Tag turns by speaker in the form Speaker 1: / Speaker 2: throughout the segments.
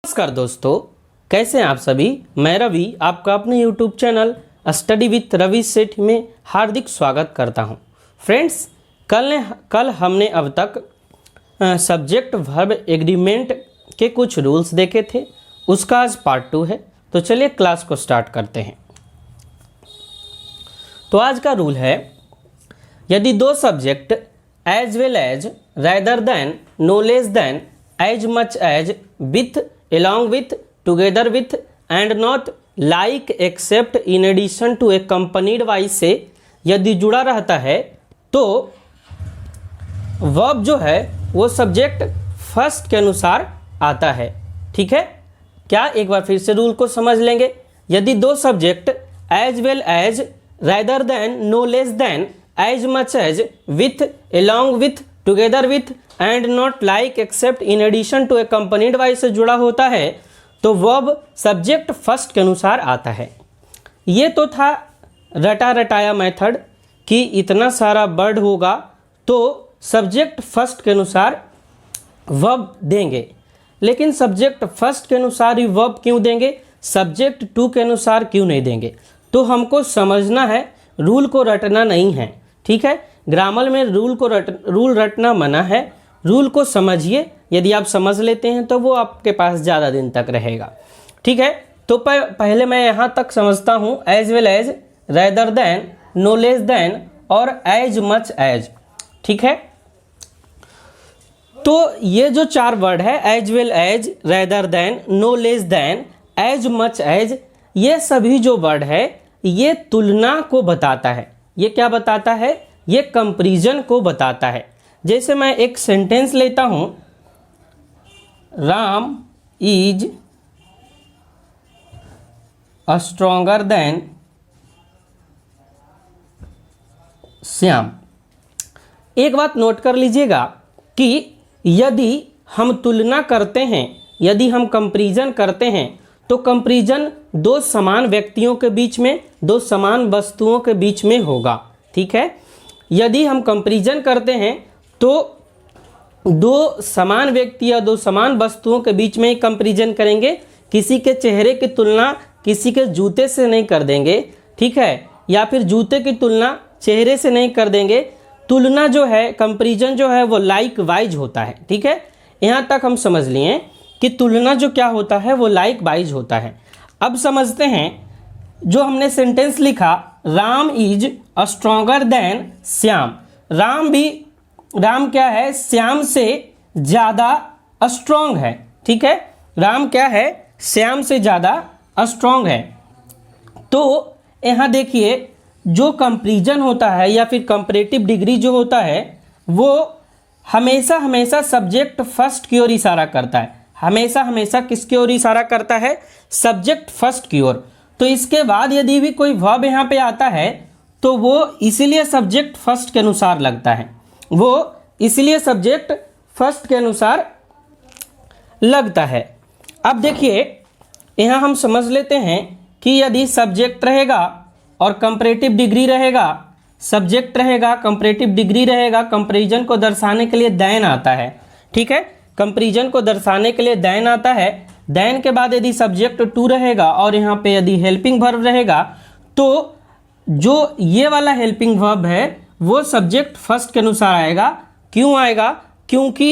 Speaker 1: नमस्कार दोस्तों, कैसे हैं आप सभी। मैं रवि आपका अपने YouTube channel study with Ravi Seth में हार्दिक स्वागत करता हूं। फ्रेंड्स, कल हमने अब तक सब्जेक्ट वर्ब एग्रीमेंट के कुछ रूल्स देखे थे। उसका आज पार्ट 2 है, तो चलिए क्लास को स्टार्ट करते हैं। तो आज का रूल है, यदि दो subject as well as, rather than, no less than, as much as, with, along with, together with and not, like, except, in addition to, accompanied by से यदि जुड़ा रहता है तो वर्ब जो है वो सब्जेक्ट फर्स्ट के अनुसार आता है। ठीक है, क्या एक बार फिर से रूल को समझ लेंगे। यदि दो subject as well as, rather than, no less than, as much as, with, along with, together with and not, like, except, in addition to, accompanied by से जुड़ा होता है तो वर्ब सब्जेक्ट फर्स्ट के अनुसार आता है। ये तो था रटा रटाया मेथड कि इतना सारा वर्ड होगा तो सब्जेक्ट फर्स्ट के अनुसार वर्ब देंगे, लेकिन सब्जेक्ट फर्स्ट के अनुसार ही वर्ब क्यों देंगे, सब्जेक्ट टू के अनुसार क्यों नहीं देंगे। तो हमको समझना है, रूल को रटना नहीं है। ठीक है, ग्रामर में रूल रटना मना है। रूल को समझिए, यदि आप समझ लेते हैं तो वो आपके पास ज़्यादा दिन तक रहेगा। ठीक है, तो पहले मैं यहाँ तक समझता हूँ, as well as, rather than, no less than और एज मच एज। ठीक है, तो ये जो चार वर्ड है, as well as, rather than, no less than, as much as, ये सभी जो वर्ड है ये तुलना को बताता है। ये क्या बताता है, ये कंपैरिजन को बताता है। जैसे मैं एक सेंटेंस लेता हूं, Ram is stronger than Shyam. एक बात नोट कर लीजिएगा कि यदि हम तुलना करते हैं, यदि हम कंपैरिजन करते हैं तो कंपैरिजन दो समान व्यक्तियों के बीच में, दो समान वस्तुओं के बीच में होगा। ठीक है, यदि हम कंपैरिजन करते हैं तो दो समान व्यक्ति या दो समान वस्तुओं के बीच में ही कंपैरिजन करेंगे। किसी के चेहरे की तुलना किसी के जूते से नहीं कर देंगे। ठीक है, या फिर जूते की तुलना चेहरे से नहीं कर देंगे। तुलना जो है, कंपैरिजन जो है वो लाइक वाइज होता है। ठीक है, यहाँ तक हम समझ लिए कि तुलना जो क्या होता है वो लाइक वाइज होता है। अब समझते हैं, जो हमने सेंटेंस लिखा, Ram is stronger than Shyam. Ram क्या है, श्याम से ज़्यादा स्ट्रॉन्ग है। ठीक है, राम क्या है, श्याम से ज़्यादा स्ट्रॉन्ग है। तो यहाँ देखिए, जो कंपैरिजन होता है या फिर कंपैरेटिव डिग्री जो होता है वो हमेशा सब्जेक्ट फर्स्ट की ओर इशारा करता है। हमेशा किसकी ओर इशारा करता है, सब्जेक्ट फर्स्ट की ओर। तो इसके बाद यदि भी कोई वर्ब यहाँ पे आता है तो वो इसीलिए सब्जेक्ट फर्स्ट के अनुसार लगता है, वो इसलिए सब्जेक्ट फर्स्ट के अनुसार लगता है। अब देखिए, यहाँ हम समझ लेते हैं कि यदि सब्जेक्ट रहेगा और कंपैरेटिव डिग्री रहेगा, सब्जेक्ट रहेगा, कंपैरेटिव डिग्री रहेगा, कंपैरिजन को दर्शाने के लिए देन आता है। ठीक है, कंपैरिजन को दर्शाने के लिए देन आता है। देन के बाद यदि सब्जेक्ट टू रहेगा और यहाँ पे यदि हेल्पिंग वर्ब रहेगा तो जो ये वाला हेल्पिंग वर्ब है वो सब्जेक्ट फर्स्ट के अनुसार आएगा। क्यों आएगा, क्योंकि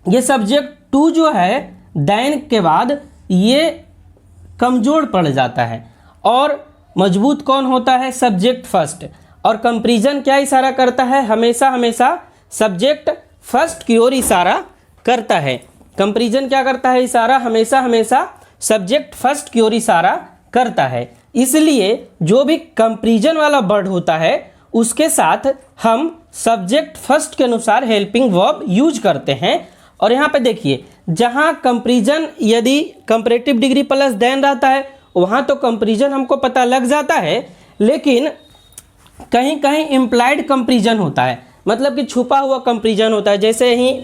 Speaker 1: ये सब्जेक्ट टू जो है देन के बाद ये कमजोर पड़ जाता है और मजबूत कौन होता है, सब्जेक्ट फर्स्ट। और कंपैरिजन क्या इशारा करता है, हमेशा सब्जेक्ट फर्स्ट की ओर इशारा करता है। कंपैरिजन क्या करता है, इशारा हमेशा सब्जेक्ट फर्स्ट की ओर इशारा करता है। इसलिए जो भी कंपैरिजन वाला वर्ड होता है उसके साथ हम सब्जेक्ट फर्स्ट के अनुसार हेल्पिंग वर्ब यूज करते हैं। और यहाँ पे देखिए, जहाँ कंपैरिजन यदि कंपैरेटिव डिग्री प्लस देन रहता है वहाँ तो कंपैरिजन हमको पता लग जाता है, लेकिन कहीं कहीं इम्प्लाइड कंपैरिजन होता है, मतलब कि छुपा हुआ कंपैरिजन होता है। जैसे ही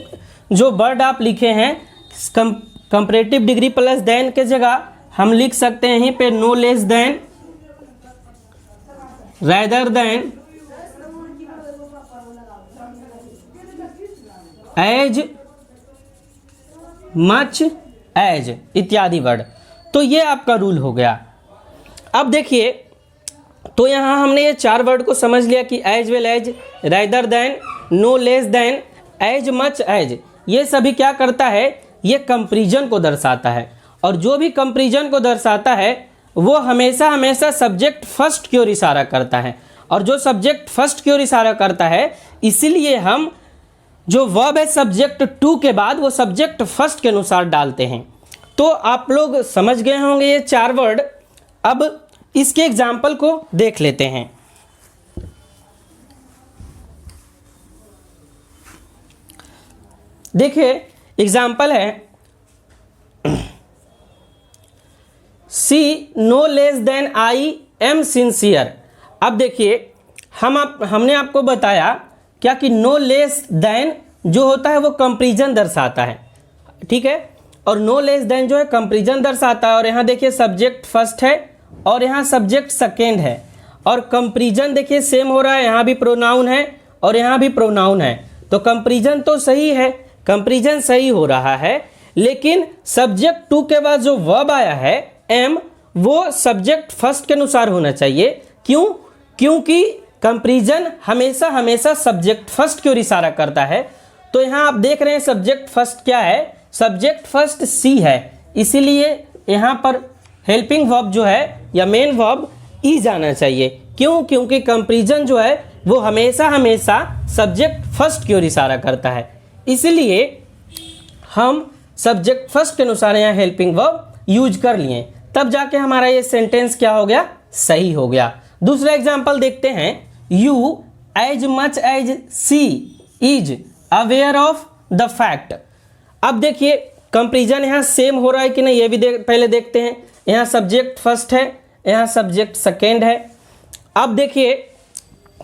Speaker 1: जो वर्ड आप लिखे हैं कंपैरेटिव डिग्री प्लस देन के जगह हम लिख सकते हैं यहीं पे no less than, rather than, as much as इत्यादि वर्ड। तो ये आपका रूल हो गया। अब देखिए, तो यहाँ हमने ये 4 वर्ड को समझ लिया कि as well as, rather than, no less than, as much as, ये सभी क्या करता है, ये कंपैरिजन को दर्शाता है। और जो भी कंपैरिजन को दर्शाता है वो हमेशा हमेशा सब्जेक्ट फर्स्ट की ओर इशारा करता है। और जो सब्जेक्ट फर्स्ट की ओर इशारा करता है, इसीलिए हम जो वर्ब है सब्जेक्ट टू के बाद वो सब्जेक्ट फर्स्ट के अनुसार डालते हैं। तो आप लोग समझ गए होंगे ये 4 वर्ड। अब इसके एग्जाम्पल को देख लेते हैं। देखिए एग्जाम्पल है, she no less than I am sincere. अब देखिए हमने आपको बताया क्या कि नो लेस देन जो होता है वो कंपैरिजन दर्शाता है, ठीक है, और नो लेस देन जो है कंपैरिजन दर्शाता है। और यहाँ देखिए सब्जेक्ट फर्स्ट है और यहाँ सब्जेक्ट सेकेंड है, और कंपैरिजन देखिए सेम हो रहा है, यहाँ भी प्रोनाउन है और यहाँ भी प्रोनाउन है। तो कंपैरिजन तो सही है, कंपैरिजन सही हो रहा है, लेकिन सब्जेक्ट टू के बाद जो वर्ब आया है एम, वो सब्जेक्ट फर्स्ट के अनुसार होना चाहिए। क्यों? क्योंकि कंपैरिजन हमेशा हमेशा सब्जेक्ट फर्स्ट की ओर इशारा करता है। तो यहाँ आप देख रहे हैं सब्जेक्ट फर्स्ट क्या है, सब्जेक्ट फर्स्ट सी है, इसीलिए यहाँ पर हेल्पिंग वर्ब जो है या मेन वर्ब ई जाना चाहिए। क्यों? क्योंकि कंपैरिजन जो है वो हमेशा हमेशा सब्जेक्ट फर्स्ट की ओर इशारा करता है, इसलिए हम सब्जेक्ट फर्स्ट के अनुसार यहाँ हेल्पिंग वर्ब यूज कर लिए, तब जाके हमारा ये सेंटेंस क्या हो गया, सही हो गया। दूसरा एग्जाम्पल देखते हैं, you as much as she is aware of the fact. अब देखिए कंपैरिजन यहाँ सेम हो रहा है कि नहीं, ये भी पहले देखते हैं। यहाँ सब्जेक्ट फर्स्ट है, यहाँ सब्जेक्ट सेकेंड है। अब देखिए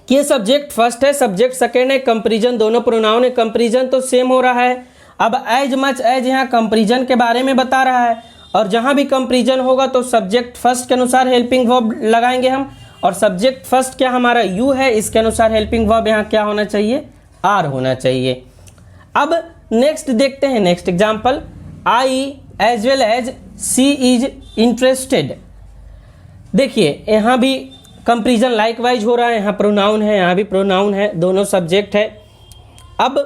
Speaker 1: कि सब्जेक्ट फर्स्ट है, सब्जेक्ट सेकेंड है, कंपैरिजन दोनों प्रोनाउन है, कंपैरिजन तो सेम हो रहा है। अब एज मच एज यहाँ कंपैरिजन के बारे में बता रहा है, और जहाँ भी कंपैरिजन होगा तो सब्जेक्ट फर्स्ट के अनुसार हेल्पिंग वर्ब लगाएंगे हम, और सब्जेक्ट फर्स्ट क्या हमारा यू है, इसके अनुसार हेल्पिंग वर्ब यहाँ क्या होना चाहिए, आर होना चाहिए। अब नेक्स्ट देखते हैं, next example, I as well as she is interested. देखिए यहाँ भी कंपैरिजन लाइकवाइज हो रहा है, यहाँ प्रोनाउन है, यहाँ भी प्रोनाउन है, दोनों सब्जेक्ट है। अब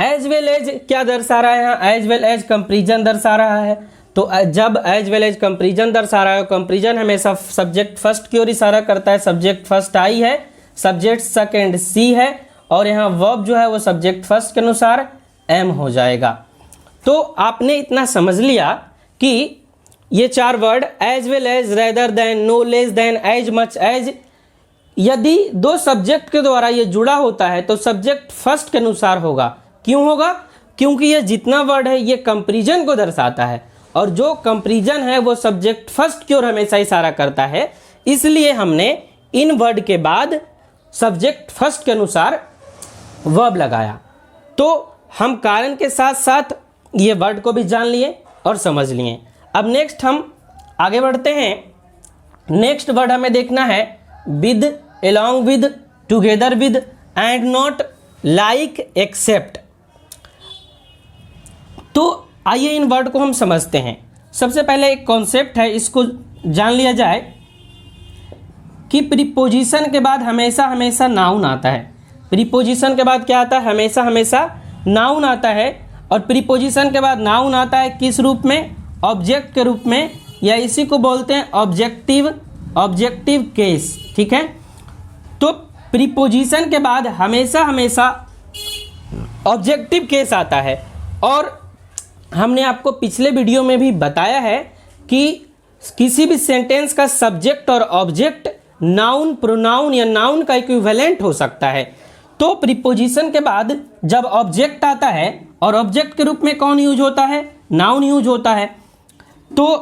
Speaker 1: एज वेल एज क्या दर्शा रहा है, यहाँ एज वेल एज कंपैरिजन दर्शा रहा है। तो जब एज वेल एज कंपैरिजन दर्शा रहा है, कंपैरिजन हमेशा सब्जेक्ट फर्स्ट की ओर इशारा करता है। सब्जेक्ट फर्स्ट आई है, सब्जेक्ट सेकेंड सी है, और यहाँ वर्ब जो है वो सब्जेक्ट फर्स्ट के अनुसार एम हो जाएगा। तो आपने इतना समझ लिया कि ये 4 word as well as, rather than, no less than, as much as, यदि 2 सब्जेक्ट के द्वारा ये जुड़ा होता है तो सब्जेक्ट फर्स्ट के अनुसार होगा। क्यों होगा? क्योंकि ये जितना वर्ड है ये कंपैरिजन को दर्शाता है, और जो कंपैरिजन है वो सब्जेक्ट फर्स्ट की ओर हमेशा इशारा करता है, इसलिए हमने इन वर्ड के बाद सब्जेक्ट फर्स्ट के अनुसार वर्ब लगाया। तो हम कारण के साथ साथ ये वर्ड को भी जान लिए और समझ लिए। अब नेक्स्ट हम आगे बढ़ते हैं। नेक्स्ट वर्ड हमें देखना है with, along with, together with, and not, like, except. तो आइए इन वर्ड को हम समझते हैं। सबसे पहले एक कॉन्सेप्ट है, इसको जान लिया जाए कि प्रीपोजिशन के बाद हमेशा हमेशा नाउन आता है। प्रीपोजिशन के बाद क्या आता है? हमेशा हमेशा नाउन आता है। और प्रीपोजिशन के बाद नाउन आता है किस रूप में? ऑब्जेक्ट के रूप में, या इसी को बोलते हैं ऑब्जेक्टिव केस, ठीक है। तो प्रीपोजिशन के बाद हमेशा हमेशा ऑब्जेक्टिव केस आता है, और हमने आपको पिछले वीडियो में भी बताया है कि किसी भी सेंटेंस का सब्जेक्ट और ऑब्जेक्ट नाउन, प्रोनाउन या नाउन का इक्विवेलेंट हो सकता है। तो प्रीपोजिशन के बाद जब ऑब्जेक्ट आता है, और ऑब्जेक्ट के रूप में कौन यूज होता है? नाउन यूज होता है। तो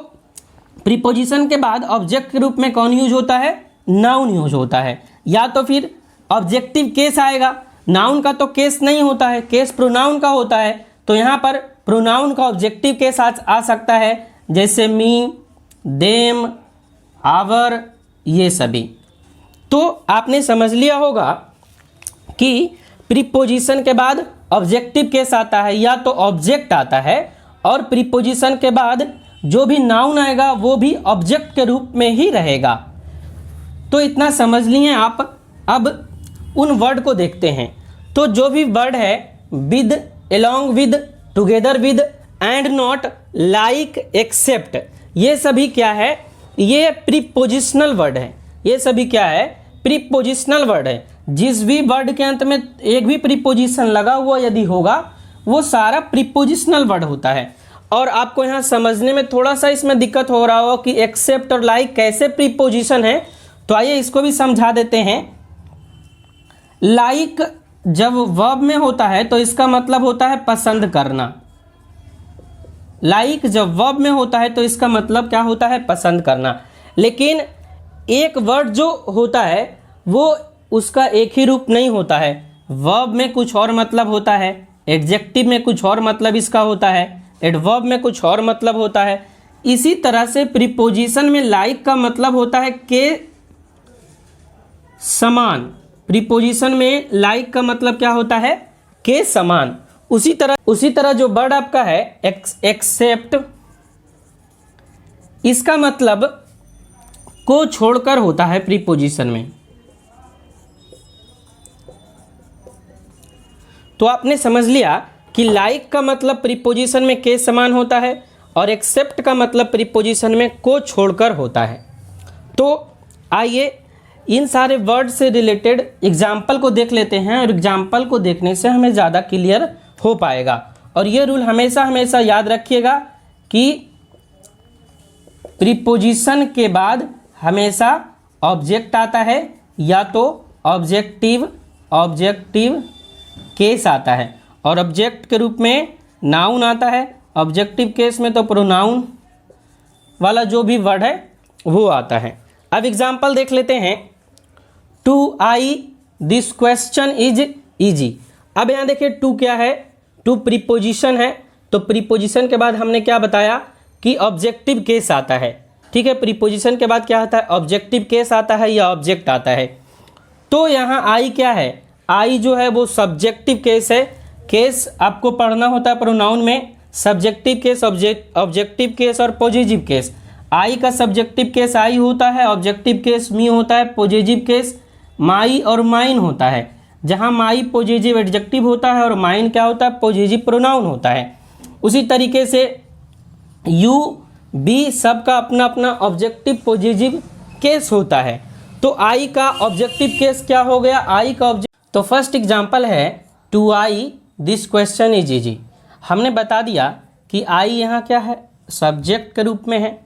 Speaker 1: प्रीपोजिशन के बाद ऑब्जेक्ट के रूप में कौन यूज होता है? नाउन यूज होता है। या तो फिर ऑब्जेक्टिव केस आएगा, नाउन का तो केस नहीं होता है, केस प्रोनाउन का होता है। तो यहाँ पर प्रोनाउन का ऑब्जेक्टिव केस आ सकता है, जैसे मी, देम, आवर, ये सभी। तो आपने समझ लिया होगा कि प्रीपोजिशन के बाद ऑब्जेक्टिव केस आता है, या तो ऑब्जेक्ट आता है, और प्रीपोजिशन के बाद जो भी नाउन आएगा वो भी ऑब्जेक्ट के रूप में ही रहेगा। तो इतना समझ लिए आप। अब उन वर्ड को देखते हैं। तो जो भी वर्ड है with, along with, together with, and not, like, except, ये सभी क्या है? ये प्रीपोजिशनल वर्ड है। ये सभी क्या है? प्रीपोजिशनल वर्ड है। जिस भी वर्ड के अंत में एक भी प्रीपोजिशन लगा हुआ यदि होगा वो सारा प्रीपोजिशनल वर्ड होता है। और आपको यहाँ समझने में थोड़ा सा इसमें दिक्कत हो रहा हो कि एक्सेप्ट और लाइक कैसे प्रीपोजिशन है, तो आइए इसको भी समझा देते हैं। लाइक जब वर्ब में होता है तो इसका मतलब होता है पसंद करना। लाइक जब वर्ब में होता है तो इसका मतलब क्या होता है? पसंद करना। लेकिन एक वर्ड जो होता है वो उसका एक ही रूप नहीं होता है। वर्ब में कुछ और मतलब होता है, एडजेक्टिव में कुछ और मतलब इसका होता है, एडवर्ब में कुछ और मतलब होता है। इसी तरह से प्रीपोजिशन में लाइक का मतलब होता है के समान। प्रीपोजिशन में लाइक का मतलब क्या होता है? के समान। उसी तरह जो वर्ड आपका है एक्सेप्ट, इसका मतलब को छोड़कर होता है प्रीपोजिशन में। तो आपने समझ लिया कि लाइक का मतलब प्रीपोजिशन में के समान होता है और एक्सेप्ट का मतलब प्रीपोजिशन में को छोड़कर होता है। तो आइए इन सारे वर्ड से रिलेटेड एग्जाम्पल को देख लेते हैं और एग्जाम्पल को देखने से हमें ज़्यादा क्लियर हो पाएगा। और ये रूल हमेशा हमेशा याद रखिएगा कि प्रीपोजिशन के बाद हमेशा ऑब्जेक्ट आता है या तो ऑब्जेक्टिव केस आता है और ऑब्जेक्ट के रूप में नाउन आता है। ऑब्जेक्टिव केस में तो प्रोनाउन वाला जो भी वर्ड है वो आता है। अब एग्जाम्पल देख लेते हैं। To I this question is easy. अब यहाँ देखिए टू क्या है? टू प्रीपोजिशन है। तो प्रीपोजिशन के बाद हमने क्या बताया कि ऑब्जेक्टिव केस आता है। ठीक है, प्रीपोजिशन के बाद क्या आता है? ऑब्जेक्टिव केस आता है या ऑब्जेक्ट आता है। तो यहाँ आई क्या है? आई जो है वो सब्जेक्टिव केस है। केस आपको पढ़ना होता है प्रोनाउन में, सब्जेक्टिव केस, ऑब्जेक्टिव केस और पॉजिटिव केस। आई का सब्जेक्टिव केस आई होता है, ऑब्जेक्टिव केस मी होता है, पॉजिटिव केस माई और माइन होता है। जहाँ माई पॉजिटिव एडजेक्टिव होता है और माइन क्या होता है? पॉजिटिव प्रोनाउन होता है। उसी तरीके से यू बी सबका अपना अपना ऑब्जेक्टिव पॉजिटिव केस होता है। तो आई का ऑब्जेक्टिव केस क्या हो गया? आई का तो फर्स्ट एग्जांपल है to I this question is easy. हमने बता दिया कि आई यहाँ क्या है? सब्जेक्ट के रूप में है।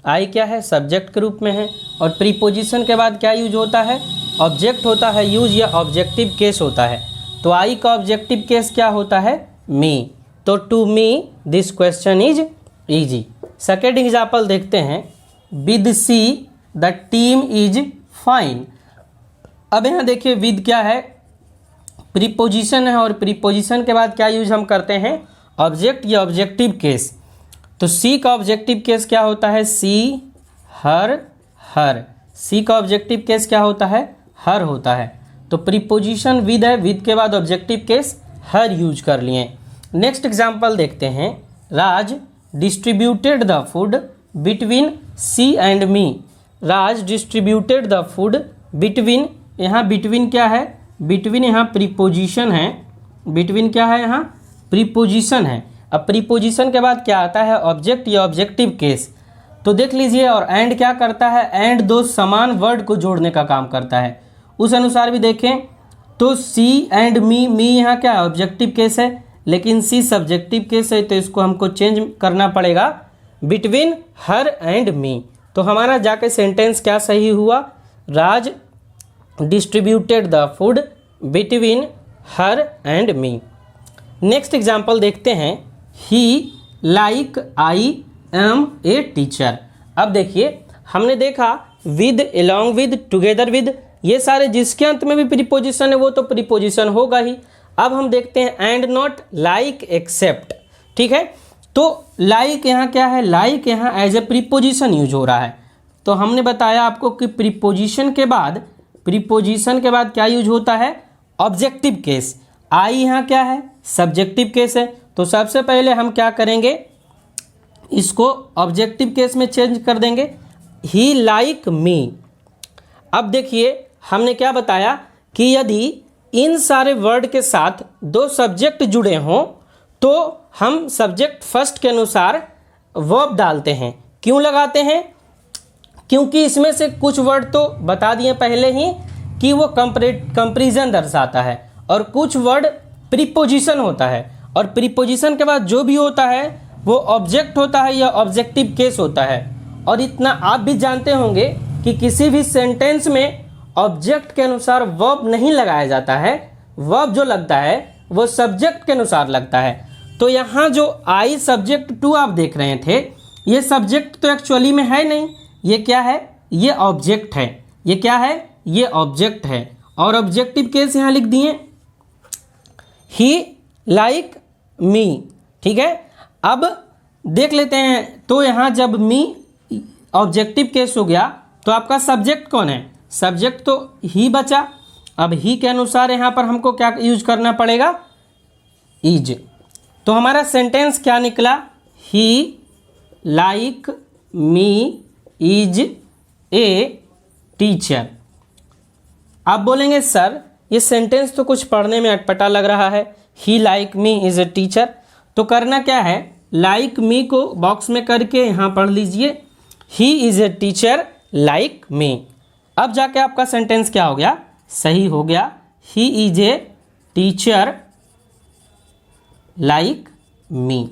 Speaker 1: आई क्या है? सब्जेक्ट के रूप में है। और प्रीपोजिशन के बाद क्या यूज होता है? ऑब्जेक्ट होता है यूज या ऑब्जेक्टिव केस होता है। तो आई का ऑब्जेक्टिव केस क्या होता है? मी। तो to me this question is easy. Second example देखते हैं। With she the team is fine. अब यहाँ देखिए विद क्या है? प्रीपोजिशन है और प्रीपोजिशन के बाद क्या यूज हम करते हैं? ऑब्जेक्ट या ऑब्जेक्टिव केस। तो सी का ऑब्जेक्टिव केस क्या होता है? सी हर हर। सी का ऑब्जेक्टिव केस क्या होता है? हर होता है। तो प्रीपोजिशन विद है, विद के बाद ऑब्जेक्टिव केस हर यूज कर लिए। नेक्स्ट एग्जांपल देखते हैं। Raj distributed the food between she and me. Raj distributed the food between, यहाँ बिटवीन क्या है? बिटवीन यहाँ प्रीपोजिशन है। बिटवीन क्या है? यहाँ प्रीपोजिशन है। अब प्रीपोजिशन के बाद क्या आता है? ऑब्जेक्ट या ऑब्जेक्टिव केस। तो देख लीजिए। और एंड क्या करता है? एंड दो समान वर्ड को जोड़ने का काम करता है। उस अनुसार भी देखें तो सी एंड मी, मी यहाँ क्या है? ऑब्जेक्टिव केस है, लेकिन सी सब्जेक्टिव केस है, तो इसको हमको चेंज करना पड़ेगा बिटवीन हर एंड मी। तो हमारा जाके सेंटेंस क्या सही हुआ? Raj distributed the food between her and me. Next example देखते हैं। He like I am a teacher. अब देखिए हमने देखा with, along with, together with, ये सारे जिसके अंत में भी प्रीपोजिशन है वो तो प्रीपोजिशन होगा ही। अब हम देखते हैं एंड नॉट, लाइक, एक्सेप्ट। ठीक है, तो लाइक यहाँ क्या है? लाइक यहाँ एज ए प्रीपोजिशन यूज हो रहा है। तो हमने बताया आपको कि प्रीपोजिशन के बाद क्या यूज होता है? Objective case. आई यहाँ क्या है? सब्जेक्टिव केस है। तो सबसे पहले हम क्या करेंगे? इसको ऑब्जेक्टिव केस में चेंज कर देंगे, ही लाइक मी। अब देखिए हमने क्या बताया कि यदि इन सारे वर्ड के साथ दो सब्जेक्ट जुड़े हों तो हम सब्जेक्ट फर्स्ट के अनुसार वर्ब डालते हैं। क्यों लगाते हैं? क्योंकि इसमें से कुछ वर्ड तो बता दिए पहले ही कि वो कंपैरिजन दर्शाता है, और कुछ वर्ड प्रीपोजिशन होता है, और प्रीपोजिशन के बाद जो भी होता है वो ऑब्जेक्ट होता है या ऑब्जेक्टिव केस होता है। और इतना आप भी जानते होंगे कि किसी भी सेंटेंस में ऑब्जेक्ट के अनुसार वर्ब नहीं लगाया जाता है, वर्ब जो लगता है वो सब्जेक्ट के अनुसार लगता है। तो यहाँ जो आई सब्जेक्ट टू आप देख रहे थे, ये सब्जेक्ट तो एक्चुअली में है नहीं, ये क्या है? ये ऑब्जेक्ट है। ये क्या है? ये ऑब्जेक्ट है। और ऑब्जेक्टिव केस यहाँ लिख दिए, ही लाइक मी। ठीक है, अब देख लेते हैं। तो यहाँ जब मी ऑब्जेक्टिव केस हो गया तो आपका सब्जेक्ट कौन है? सब्जेक्ट तो ही बचा। अब ही के अनुसार यहाँ पर हमको क्या यूज करना पड़ेगा? इज। तो हमारा सेंटेंस क्या निकला? He like me is a teacher. आप बोलेंगे सर ये सेंटेंस तो कुछ पढ़ने में अटपटा लग रहा है, he like me is a teacher. तो करना क्या है? लाइक मी को बॉक्स में करके यहाँ पढ़ लीजिए, he is a teacher like me. अब जाके आपका सेंटेंस क्या हो गया? सही हो गया, he is a teacher like me.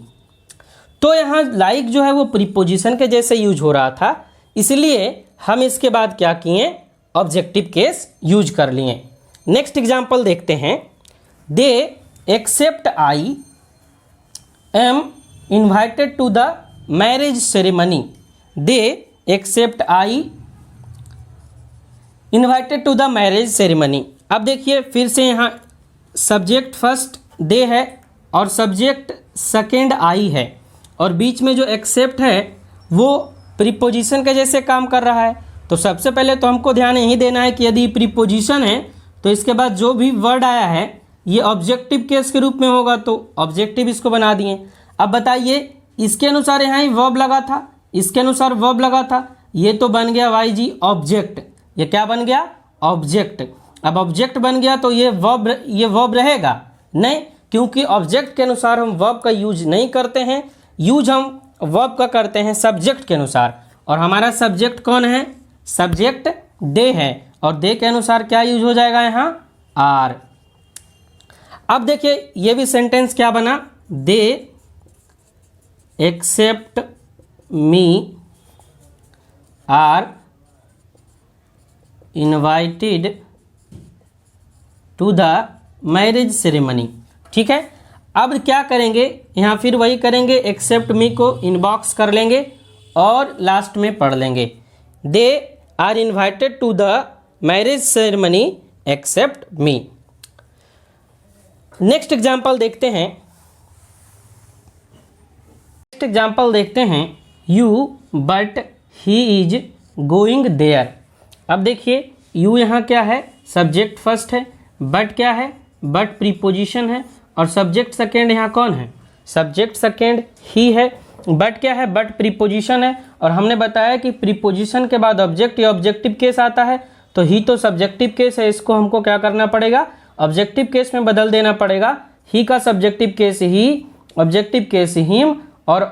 Speaker 1: तो यहाँ लाइक जो है वो प्रीपोजिशन के जैसे यूज हो रहा था, इसलिए हम इसके बाद क्या किए? ऑब्जेक्टिव केस यूज कर लिए। नेक्स्ट एग्जाम्पल देखते हैं। They except I am invited to the marriage ceremony. They except I invited to the marriage ceremony. अब देखिए फिर से यहाँ सब्जेक्ट फर्स्ट दे है और सब्जेक्ट सेकेंड आई है, और बीच में जो एक्सेप्ट है वो प्रीपोजिशन के जैसे काम कर रहा है। तो सबसे पहले तो हमको ध्यान यही देना है कि यदि प्रीपोजिशन है तो इसके बाद जो भी वर्ड आया है ये ऑब्जेक्टिव केस के रूप में होगा, तो ऑब्जेक्टिव इसको बना दिए। अब बताइए इसके अनुसार यहाँ ही वर्ब लगा था, इसके अनुसार वर्ब लगा था, ये तो बन गया वाई जी ऑब्जेक्ट। ये क्या बन गया? ऑब्जेक्ट। अब ऑब्जेक्ट बन गया तो ये वर्ब रहेगा नहीं, क्योंकि ऑब्जेक्ट के अनुसार हम वर्ब का यूज नहीं करते हैं, यूज हम वर्ब का करते हैं सब्जेक्ट के अनुसार। और हमारा सब्जेक्ट कौन है? सब्जेक्ट दे है, और दे के अनुसार क्या यूज हो जाएगा यहाँ? आर। अब देखिए ये भी सेंटेंस क्या बना? They except me are invited to the marriage ceremony. ठीक है, अब क्या करेंगे? यहाँ फिर वही करेंगे, एक्सेप्ट मी को इनबॉक्स कर लेंगे और लास्ट में पढ़ लेंगे, they are invited to the marriage ceremony except me. Next example देखते हैं। नेक्स्ट एग्जाम्पल देखते हैं, you but he is going there. अब देखिए यू यहाँ क्या है? सब्जेक्ट फर्स्ट है, बट क्या है? बट प्रीपोजिशन है, और सब्जेक्ट सेकेंड यहाँ कौन है? सब्जेक्ट सेकेंड ही है, बट क्या है? बट प्रीपोजिशन है, और हमने बताया कि प्रीपोजिशन के बाद ऑब्जेक्ट या ऑब्जेक्टिव केस आता है, तो ही तो सब्जेक्टिव केस है, इसको हमको क्या करना पड़ेगा? ऑब्जेक्टिव केस में बदल देना पड़ेगा। ही का सब्जेक्टिव केस ही, ऑब्जेक्टिव केस हिम, और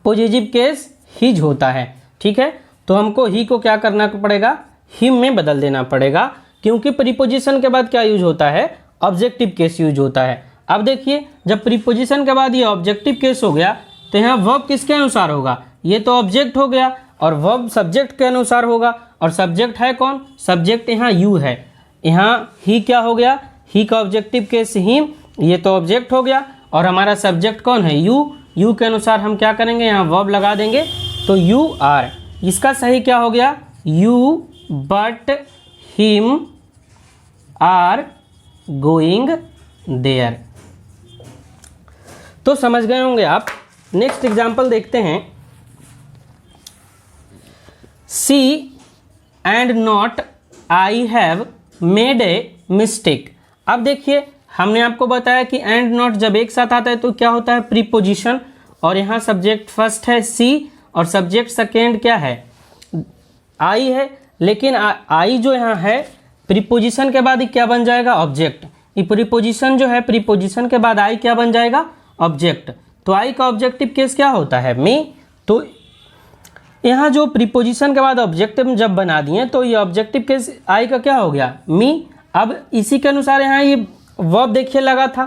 Speaker 1: पॉजिटिव केस हिज होता है। ठीक है, तो हमको ही को क्या करना पड़ेगा? हिम में बदल देना पड़ेगा, क्योंकि प्रीपोजिशन के बाद क्या यूज होता है? ऑब्जेक्टिव केस यूज होता है। अब देखिए जब प्रीपोजिशन के बाद ये ऑब्जेक्टिव केस हो गया तो यहाँ वर्ब किसके अनुसार होगा? ये तो ऑब्जेक्ट हो गया, और वर्ब सब्जेक्ट के अनुसार होगा, और सब्जेक्ट है कौन? सब्जेक्ट यहाँ यू है। यहाँ ही क्या हो गया? ही का ऑब्जेक्टिव केस हिम, ये तो ऑब्जेक्ट हो गया, और हमारा सब्जेक्ट कौन है? यू। यू के अनुसार हम क्या करेंगे? यहाँ वर्ब लगा देंगे, तो यू आर। इसका सही क्या हो गया? You but him are going there. तो समझ गए होंगे आप। नेक्स्ट एग्जाम्पल देखते हैं, she and not I have made a mistake. अब देखिए हमने आपको बताया कि एंड नॉट जब एक साथ आता है तो क्या होता है? प्रीपोजिशन, और यहाँ सब्जेक्ट फर्स्ट है सी और सब्जेक्ट सेकेंड क्या है, आई है। लेकिन आई जो यहाँ है प्रीपोजिशन के बाद ही क्या बन जाएगा, ऑब्जेक्ट। ये प्रीपोजिशन जो है, प्रीपोजिशन के बाद आई क्या बन जाएगा, ऑब्जेक्ट। तो आई का ऑब्जेक्टिव केस क्या होता है, मी। तो यहाँ जो प्रीपोजिशन के बाद ऑब्जेक्टिव जब बना दिए तो ये ऑब्जेक्टिव केस आई का क्या हो गया, मी। अब इसी के अनुसार यहाँ ये वर्ब देखिए लगा था,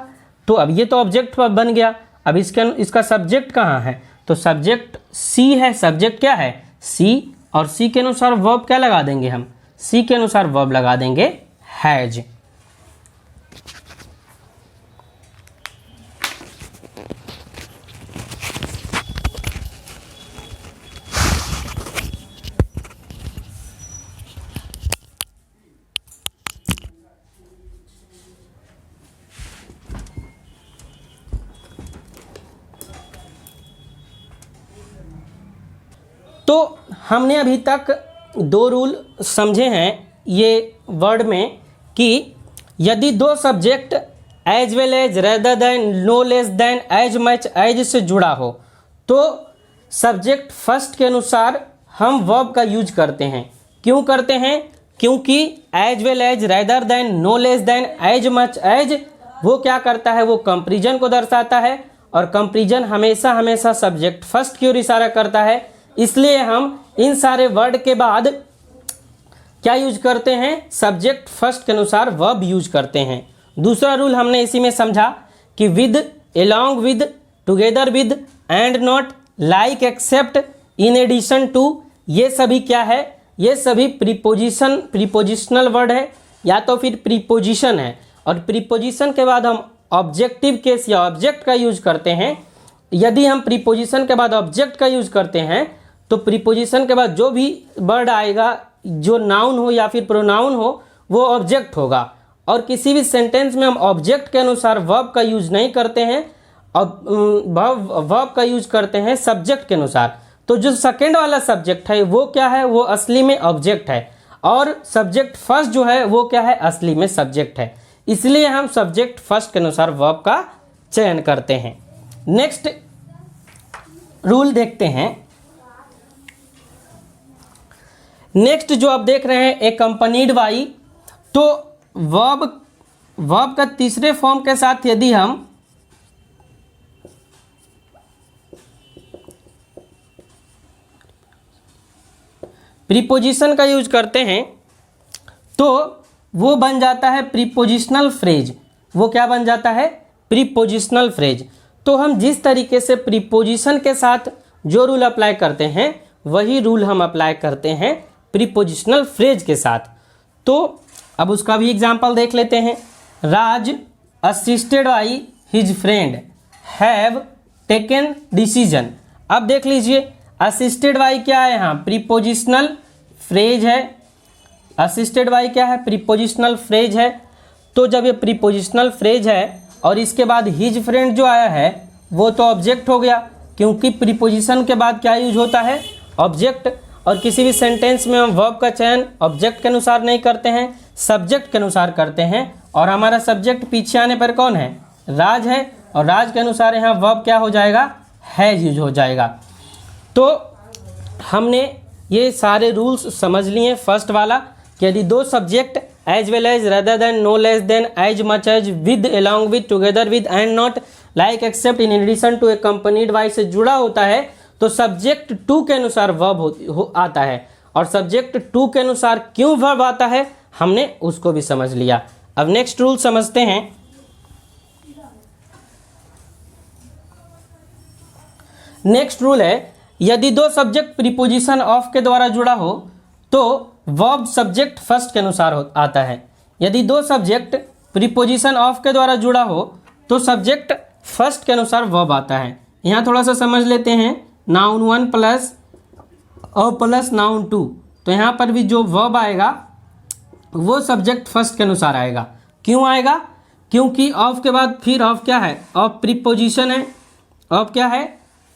Speaker 1: तो अब ये तो ऑब्जेक्ट बन गया। अब इसका सब्जेक्ट कहाँ है, तो सब्जेक्ट सी है, सब्जेक्ट क्या है, सी। और सी के अनुसार वर्ब क्या लगा देंगे हम, सी के अनुसार वर्ब लगा देंगे हैज। तो हमने अभी तक दो रूल समझे हैं ये वर्ड में कि यदि दो subject as well as, rather than, no less than, as much as से जुड़ा हो तो सब्जेक्ट फर्स्ट के अनुसार हम वर्ब का यूज करते हैं। क्यों करते हैं, क्योंकि as well as, rather than, no less than, as much as वो क्या करता है, वो कंपैरिजन को दर्शाता है और कंपैरिजन हमेशा हमेशा सब्जेक्ट फर्स्ट की ओर इशारा करता है। इसलिए हम इन सारे वर्ड के बाद क्या यूज करते हैं, सब्जेक्ट फर्स्ट के अनुसार वर्ब यूज करते हैं। दूसरा रूल हमने इसी में समझा कि with, along with, together with, and not, like, except, in addition to, ये सभी क्या है, ये सभी प्रीपोजिशनल वर्ड है या तो फिर प्रीपोजिशन है। और प्रीपोजिशन के बाद हम ऑब्जेक्टिव केस या ऑब्जेक्ट का यूज करते हैं। यदि हम प्रीपोजिशन के बाद ऑब्जेक्ट का यूज करते हैं तो प्रीपोजिशन के बाद जो भी वर्ड आएगा, जो नाउन हो या फिर प्रोनाउन हो, वो ऑब्जेक्ट होगा। और किसी भी सेंटेंस में हम ऑब्जेक्ट के अनुसार वर्ब का यूज नहीं करते हैं, वर्ब का यूज करते हैं सब्जेक्ट के अनुसार। तो जो सेकेंड वाला सब्जेक्ट है वो क्या है, वो असली में ऑब्जेक्ट है और सब्जेक्ट फर्स्ट जो है वो क्या है, असली में सब्जेक्ट है। इसलिए हम सब्जेक्ट फर्स्ट के अनुसार वर्ब का चयन करते हैं। नेक्स्ट रूल देखते हैं। नेक्स्ट जो आप देख रहे हैं एकम्पनीड बाई, तो वर्ब का तीसरे फॉर्म के साथ यदि हम प्रीपोजिशन का यूज करते हैं तो वो बन जाता है प्रीपोजिशनल फ्रेज। वो क्या बन जाता है, प्रीपोजिशनल फ्रेज। तो हम जिस तरीके से प्रीपोजिशन के साथ जो रूल अप्लाई करते हैं वही रूल हम अप्लाई करते हैं प्रीपोजिशनल फ्रेज के साथ। तो अब उसका भी एग्जांपल देख लेते हैं। Raj assisted by his friend have taken decision. अब देख लीजिए असिस्टेड बाई क्या है, यहाँ प्रीपोजिशनल फ्रेज है। असिस्टेड बाई क्या है, प्रीपोजिशनल फ्रेज है। तो जब ये प्रीपोजिशनल फ्रेज है और इसके बाद हिज फ्रेंड जो आया है वो तो ऑब्जेक्ट हो गया, क्योंकि प्रीपोजिशन के बाद क्या यूज होता है, ऑब्जेक्ट। और किसी भी सेंटेंस में हम वर्ब का चयन ऑब्जेक्ट के अनुसार नहीं करते हैं, सब्जेक्ट के अनुसार करते हैं। और हमारा सब्जेक्ट पीछे आने पर कौन है, राज है। और राज के अनुसार यहाँ वर्ब क्या हो जाएगा, हैज यूज हो जाएगा। तो हमने ये सारे रूल्स समझ लिए। फर्स्ट वाला कि यदि दो subject as well as, rather than, no less than, as much as, with, along with, together with, and not, like, except, in addition to, accompanied by से जुड़ा होता है तो सब्जेक्ट टू के अनुसार वर्ब आता है। और सब्जेक्ट टू के अनुसार क्यों वर्ब आता है हमने उसको भी समझ लिया। अब नेक्स्ट रूल समझते हैं। नेक्स्ट रूल है यदि दो सब्जेक्ट प्रीपोजिशन ऑफ के द्वारा जुड़ा हो तो वर्ब सब्जेक्ट फर्स्ट के अनुसार आता है। यदि दो सब्जेक्ट प्रीपोजिशन ऑफ के द्वारा जुड़ा हो तो सब्जेक्ट फर्स्ट के अनुसार वर्ब आता है। यहाँ थोड़ा सा समझ लेते हैं। नाउन वन प्लस और प्लस नाउन टू, तो यहाँ पर भी जो वर्ब आएगा वो सब्जेक्ट फर्स्ट के अनुसार आएगा। क्यों आएगा, क्योंकि ऑफ के बाद फिर ऑफ क्या है, ऑफ प्रीपोजिशन है। ऑफ क्या है,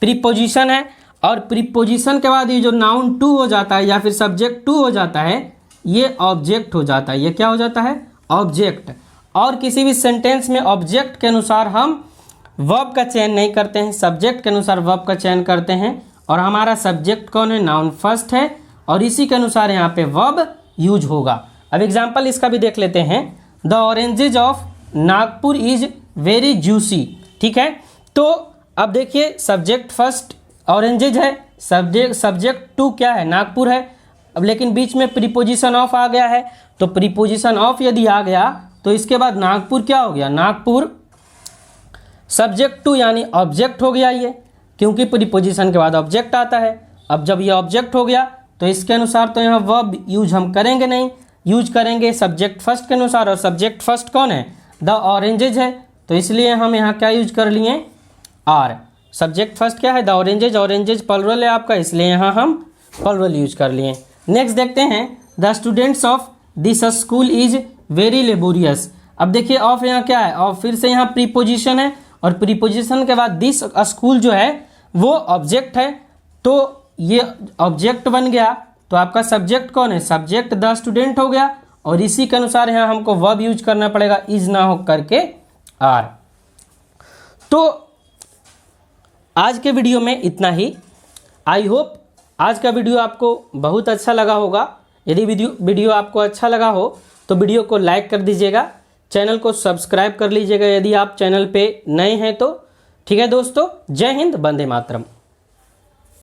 Speaker 1: प्रीपोजिशन है। और प्रीपोजिशन के बाद ये जो नाउन टू हो जाता है या फिर सब्जेक्ट टू हो जाता है ये ऑब्जेक्ट हो जाता है। ये क्या हो जाता है, ऑब्जेक्ट। और किसी भी सेंटेंस में ऑब्जेक्ट के अनुसार हम वर्ब का चयन नहीं करते हैं, सब्जेक्ट के अनुसार वर्ब का चयन करते हैं। और हमारा सब्जेक्ट कौन है, नाउन फर्स्ट है, और इसी के अनुसार यहाँ पे वर्ब यूज होगा। अब एग्जाम्पल इसका भी देख लेते हैं। The oranges of Nagpur is very juicy. ठीक है, तो अब देखिए सब्जेक्ट फर्स्ट ऑरेंजेज है, सब्जेक्ट टू क्या है, नागपुर है। अब लेकिन बीच में प्रीपोजिशन ऑफ आ गया है, तो प्रीपोजिशन ऑफ यदि आ गया तो इसके बाद नागपुर क्या हो गया, नागपुर सब्जेक्ट टू यानी ऑब्जेक्ट हो गया ये, क्योंकि प्रीपोजिशन के बाद ऑब्जेक्ट आता है। अब जब ये ऑब्जेक्ट हो गया तो इसके अनुसार तो यहाँ वर्ब यूज हम करेंगे नहीं, यूज करेंगे सब्जेक्ट फर्स्ट के अनुसार, और सब्जेक्ट फर्स्ट कौन है, द ऑरेंजेज है, तो इसलिए हम यहाँ क्या यूज कर लिए, आर। सब्जेक्ट फर्स्ट क्या है, द ऑरेंजेज, ऑरेंजेज प्लुरल है आपका, इसलिए यहाँ हम प्लुरल यूज कर लिए। नेक्स्ट देखते हैं, the students of this school is very laborious. अब देखिए ऑफ यहाँ क्या है, और फिर से यहाँ प्रीपोजिशन है, और प्रीपोजिशन के बाद दिस स्कूल जो है वो ऑब्जेक्ट है, तो ये ऑब्जेक्ट बन गया, तो आपका सब्जेक्ट कौन है, सब्जेक्ट द स्टूडेंट हो गया, और इसी के अनुसार यहाँ हमको वर्ब यूज करना पड़ेगा, इज ना हो करके आर। तो आज के वीडियो में इतना ही। आई होप आज का वीडियो आपको बहुत अच्छा लगा होगा। यदि वीडियो आपको अच्छा लगा हो तो वीडियो को लाइक कर दीजिएगा, चैनल को सब्सक्राइब कर लीजिएगा यदि आप चैनल पे नए हैं तो। ठीक है दोस्तों, जय हिंद, वंदे मातरम।